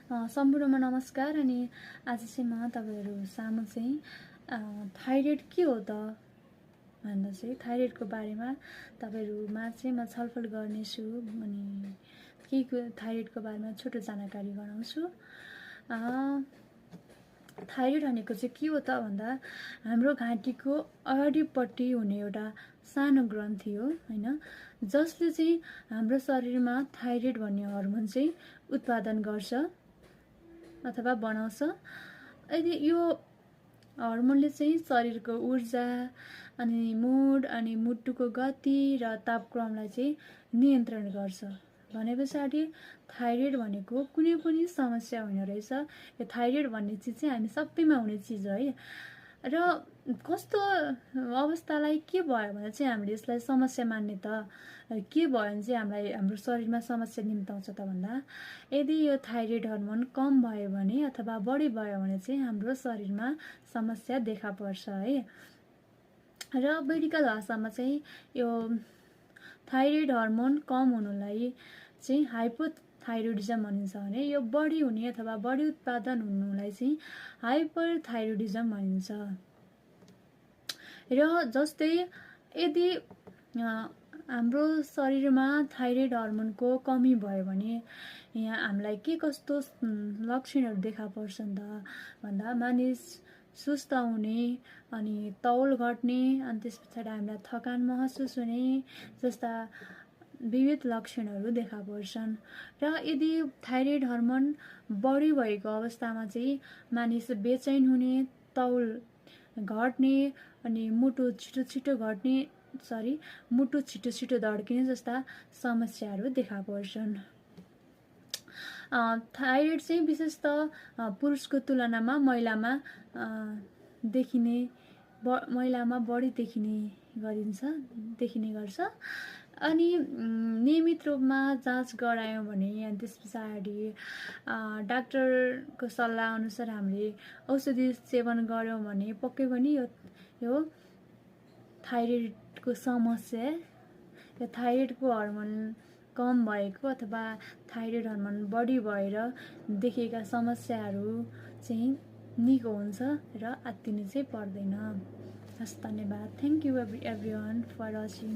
सम्पूर्णमा नमस्कार। अनि आज चाहिँ म तपाईहरु सामु चाहिँ थाइरोइड के हो त भनेर चाहिँ थाइरोइडको बारेमा तपाईहरुमा चाहिँ म छलफल गर्नेछु। अनि थाइरोइडको बारेमा छोटो जानकारी गराउँछु। थाइरोइड भनेको चाहिँ के हो त भन्दा हाम्रो घाँटीको अगाडिपट्टि हुने एउटा सानो ग्रन्थि हो हैन, जसले चाहिँ हाम्रो शरीरमा थाइरोइड भन्ने हर्मोन चाहिँ उत्पादन गर्छ अथवा बनाउँछ। यदि यो हर्मोनले चाहिँ शरीरको ऊर्जा अनि मुड अनि मुटुको गति र तापक्रमलाई चाहिँ नियन्त्रण गर्छ। भनेपछि थाइरोइड भनेको कुनै पनि समस्या होइन रहेछ। यो थाइरोइड भन्ने चिज चाहिँ हामी सबैमा हुने चिज हो है। र कस्तो अवस्थालाई के भयो भने चाहिँ हामीले यसलाई समस्या मान्ने त के भयो भने चाहिँ हामीलाई हाम्रो शरीरमा समस्या निम्ताउँछ त भन्दा यदि यो थाइरोइड हर्मोन कम भयो भने अथवा बढी भयो भने चाहिँ हाम्रो शरीरमा समस्या देखा पर्छ है। र मेडिकल भाषामा चाहिँ यो थाइरोइड हर्मोन कम हुनुलाई चाहिँ हाइपोथाइरोइडिज्म भनिन्छ भने यो बढी हुने अथवा बढी उत्पादन हुनुलाई चाहिँ हाइपरथाइरोइडिज्म भनिन्छ। र जस्तै यदि हाम्रो शरीरमा थाइरोइड हर्मोनको कमी भयो भने यहाँ हामीलाई के कस्तो लक्षणहरू देखा पर्छन् त भन्दा मानिस सुस्त हुने अनि तौल घट्ने अनि त्यसपछाडि हामीलाई थकान महसुस हुने जस्ता विविध लक्षणहरू देखा पर्छन्। र यदि थाइरोइड हर्मोन बढी भएको अवस्थामा चाहिँ मानिस बेचैन हुने, तौल घट्ने अनि मुटु छिटो छिटो धड्किने जस्ता समस्याहरू देखा पर्छन्। थाइरोइड चाहिँ विशेषतः पुरुषको तुलनामा महिलामा बढी देखिने गर्छ। अनि नियमित रूपमा जाँच गरायौं भने अनि त्यसपछाडि डाक्टरको सल्लाह अनुसार हामीले औषधि सेवन गर्यौं भने पक्कै पनि यो थाइरोइडको समस्या, यो थाइरोइडको हर्मोन कम भएको अथवा थाइरोइड हर्मोन बढी भएर देखिएका समस्याहरू चाहिँ निको हुन्छ र आत्तिनु चाहिँ पर्दैन। हस्, धन्यवाद। Thank you everyone for watching.